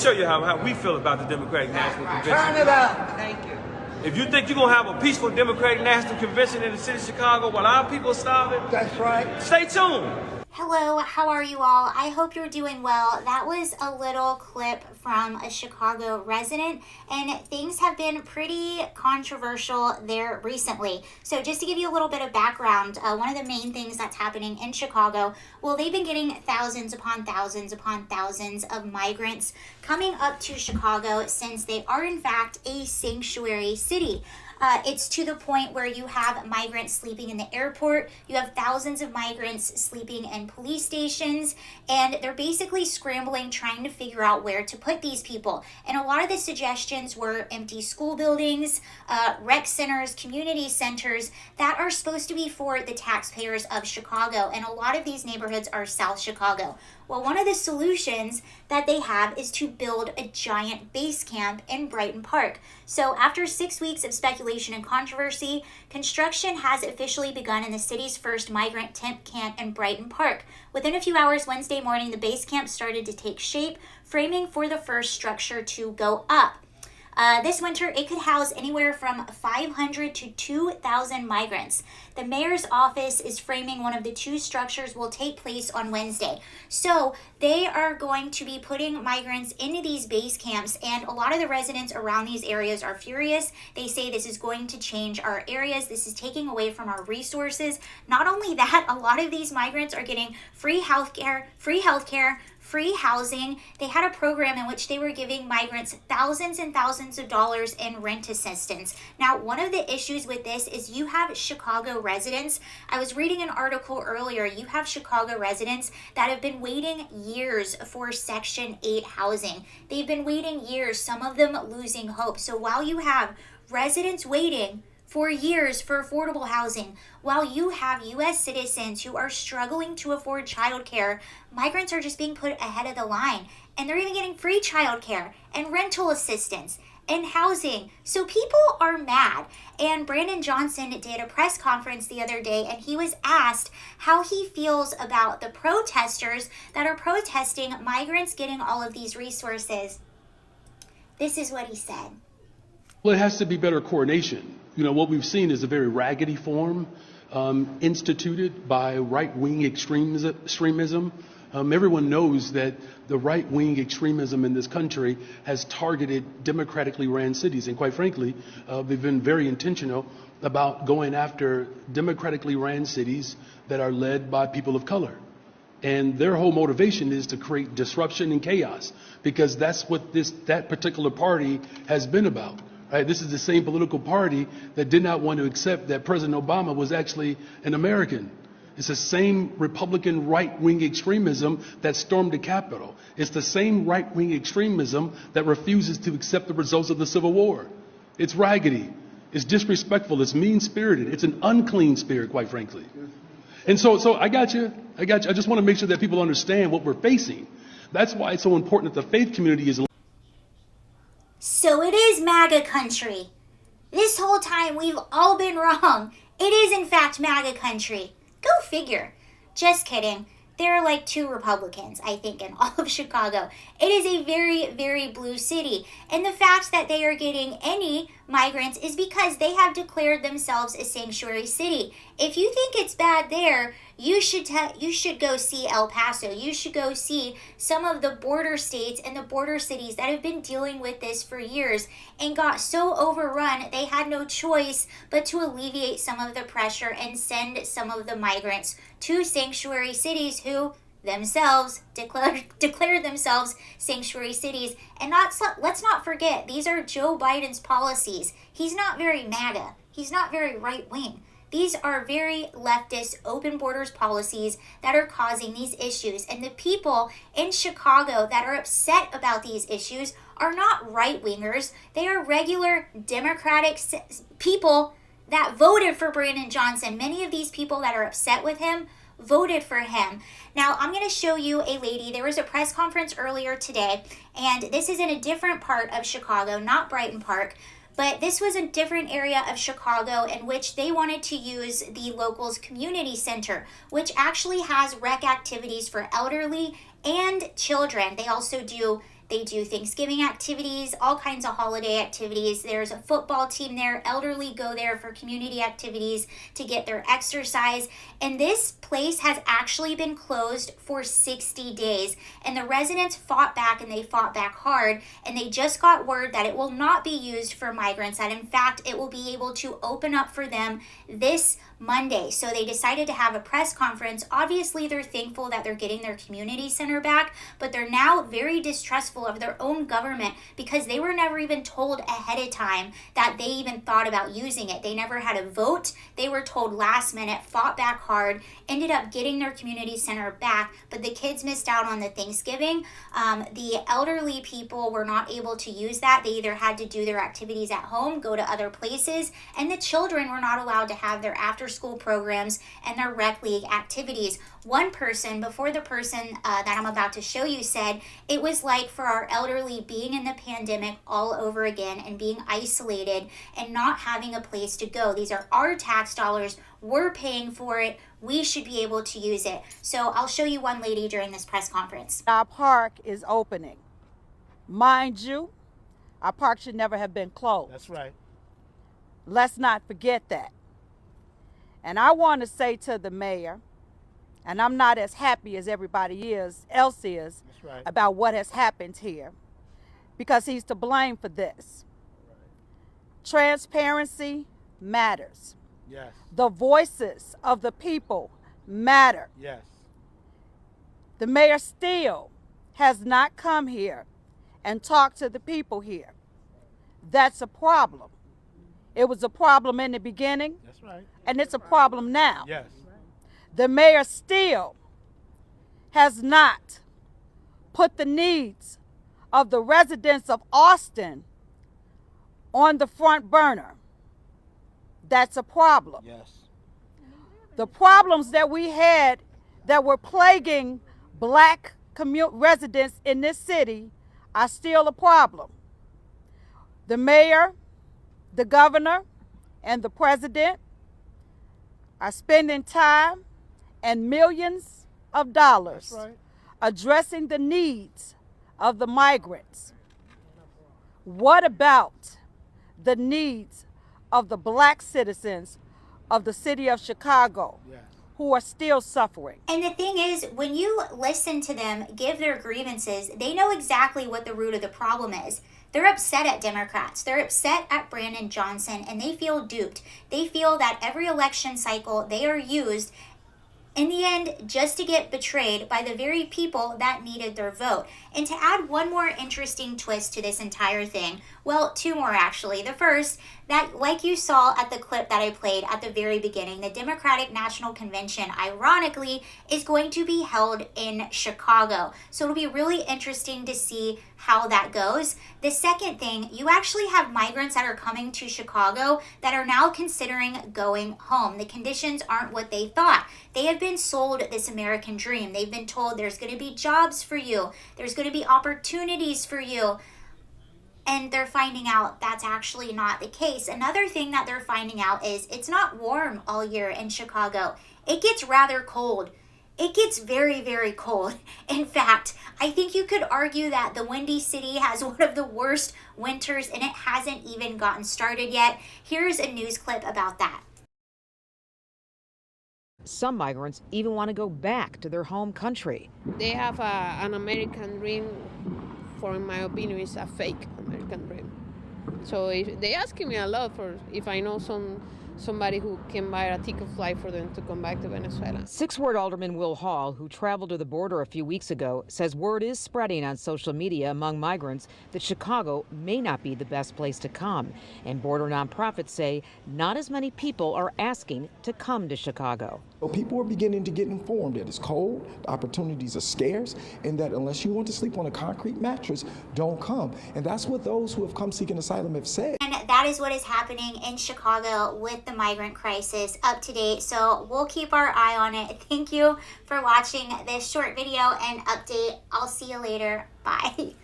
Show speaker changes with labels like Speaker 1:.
Speaker 1: Show you how we feel about the Democratic National Convention.
Speaker 2: Turn it up. Thank you.
Speaker 1: If you think you're going to have a peaceful Democratic National Convention in the city of Chicago while our people are starving,
Speaker 2: that's right.
Speaker 1: Stay tuned.
Speaker 3: Hello, how are you all? I hope you're doing well. That was a little clip from a Chicago resident, and things have been pretty controversial there recently. So just to give you a little bit of background, one of the main things that's happening in Chicago, well, they've been getting thousands upon thousands upon thousands of migrants coming up to Chicago since they are in fact a sanctuary city. It's to the point where you have migrants sleeping in the airport, you have thousands of migrants sleeping in police stations, and they're basically scrambling trying to figure out where to put these people. And a lot of the suggestions were empty school buildings, rec centers, community centers that are supposed to be for the taxpayers of Chicago, and a lot of these neighborhoods are South Chicago. Well, one of the solutions that they have is to build a giant base camp in Brighton Park. So after 6 weeks of speculation and controversy, construction has officially begun in the city's first migrant tent camp in Brighton Park. Within a few hours Wednesday morning, the base camp started to take shape, framing for the first structure to go up. This winter, it could house anywhere from 500 to 2,000 migrants. The mayor's office is framing one of the two structures will take place on Wednesday. So they are going to be putting migrants into these base camps, and a lot of the residents around these areas are furious. They say this is going to change our areas. This is taking away from our resources. Not only that, a lot of these migrants are getting free healthcare, free housing. They had a program in which they were giving migrants thousands and thousands of dollars in rent assistance. Now, one of the issues with this is you have Chicago residents. I was reading an article earlier. You have Chicago residents that have been waiting years for Section 8 housing. They've been waiting years, some of them losing hope. So while you have residents waiting for years for affordable housing, while you have U.S. citizens who are struggling to afford childcare, migrants are just being put ahead of the line. And they're even getting free childcare and rental assistance and housing. So people are mad. And Brandon Johnson did a press conference the other day, and he was asked how he feels about the protesters that are protesting migrants getting all of these resources. This is what he said.
Speaker 4: Well, it has to be better coordination. You know, what we've seen is a very raggedy form instituted by right-wing extremism. Everyone knows that the right-wing extremism in this country has targeted democratically ran cities. And quite frankly, they've been very intentional about going after democratically ran cities that are led by people of color. And their whole motivation is to create disruption and chaos, because that's what that particular party has been about. Right? This is the same political party that did not want to accept that President Obama was actually an American. It's the same Republican right-wing extremism that stormed the Capitol. It's the same right-wing extremism that refuses to accept the results of the Civil War. It's raggedy. It's disrespectful. It's mean-spirited. It's an unclean spirit, quite frankly. And so I got you. I just want to make sure that people understand what we're facing. That's why it's so important that the faith community is.
Speaker 3: So it is MAGA country. This whole time we've all been wrong. It is in fact MAGA country. Go figure. Just kidding. There are like 2 Republicans, I think, in all of Chicago. It is a very, very blue city. And the fact that they are getting any migrants is because they have declared themselves a sanctuary city. If you think it's bad there, you should go see El Paso. You should go see some of the border states and the border cities that have been dealing with this for years and got so overrun they had no choice but to alleviate some of the pressure and send some of the migrants to sanctuary cities who themselves declared themselves sanctuary cities. And let's not forget, these are Joe Biden's policies. He's not very MAGA. He's not very right-wing. These are very leftist, open borders policies that are causing these issues. And the people in Chicago that are upset about these issues are not right-wingers. They are regular Democratic people that voted for Brandon Johnson. Many of these people that are upset with him voted for him. Now, I'm going to show you a lady. There was a press conference earlier today, and this is in a different part of Chicago, not Brighton Park, but this was a different area of Chicago in which they wanted to use the locals community center, which actually has rec activities for elderly and children. They also do They do Thanksgiving activities, all kinds of holiday activities. There's a football team there. Elderly go there for community activities to get their exercise. And this place has actually been closed for 60 days. And the residents fought back, and they fought back hard. And they just got word that it will not be used for migrants, that in fact it will be able to open up for them this Monday. So they decided to have a press conference. Obviously, they're thankful that they're getting their community center back, but they're now very distrustful of their own government because they were never even told ahead of time that they even thought about using it. They never had a vote. They were told last minute, fought back hard, ended up getting their community center back, but the kids missed out on the Thanksgiving. The elderly people were not able to use that. They either had to do their activities at home, go to other places, and the children were not allowed to have their after-school programs and their rec league activities. One person, before the person that I'm about to show you, said it was like for our elderly being in the pandemic all over again and being isolated and not having a place to go. These are our tax dollars. We're paying for it. We should be able to use it. So I'll show you one lady during this press conference.
Speaker 2: Our park is opening. Mind you, our park should never have been closed.
Speaker 5: That's right.
Speaker 2: Let's not forget that. And I want to say to the mayor, and I'm not as happy as everybody else is
Speaker 5: That's right.
Speaker 2: about what has happened here, because he's to blame for this. Transparency matters.
Speaker 5: Yes.
Speaker 2: The voices of the people matter.
Speaker 5: Yes.
Speaker 2: The mayor still has not come here and talked to the people here. That's a problem. It was a problem in the beginning.
Speaker 5: That's right.
Speaker 2: And it's a problem now.
Speaker 5: Yes.
Speaker 2: The mayor still has not put the needs of the residents of Austin on the front burner. That's a problem.
Speaker 5: Yes.
Speaker 2: The problems that we had that were plaguing black residents in this city are still a problem. The mayor, the governor, and the president are spending time and millions of dollars
Speaker 5: That's right.
Speaker 2: addressing the needs of the migrants. What about the needs of the black citizens of the city of Chicago
Speaker 5: Yes.
Speaker 2: who are still suffering?
Speaker 3: And the thing is, when you listen to them give their grievances, they know exactly what the root of the problem is. They're upset at Democrats. They're upset at Brandon Johnson, and they feel duped. They feel that every election cycle they are used in the end just to get betrayed by the very people that needed their vote. And to add one more interesting twist to this entire thing, well, two more actually. The first, that like you saw at the clip that I played at the very beginning, the Democratic National Convention, ironically, is going to be held in Chicago. So it'll be really interesting to see how that goes. The second thing, you actually have migrants that are coming to Chicago that are now considering going home. The conditions aren't what they thought. They have been sold this American dream. They've been told there's going to be jobs for you. There's going to be opportunities for you. And they're finding out that's actually not the case. Another thing that they're finding out is it's not warm all year in Chicago. It gets rather cold. It gets very, very cold. In fact, I think you could argue that the Windy City has one of the worst winters, and it hasn't even gotten started yet. Here's a news clip about that.
Speaker 6: Some migrants even want to go back to their home country.
Speaker 7: They have an American dream, for in my opinion, is a fake American dream. So if they asking me a lot for if I know somebody who can buy a ticket flight for them to come back to Venezuela.
Speaker 6: Sixth-Ward Alderman Will Hall, who traveled to the border a few weeks ago, says word is spreading on social media among migrants that Chicago may not be the best place to come. And border nonprofits say not as many people are asking to come to Chicago.
Speaker 8: So people are beginning to get informed that it's cold, the opportunities are scarce, and that unless you want to sleep on a concrete mattress, don't come. And that's what those who have come seeking asylum have said.
Speaker 3: And that is what is happening in Chicago with the migrant crisis up to date. So we'll keep our eye on it. Thank you for watching this short video and update. I'll see you later. Bye.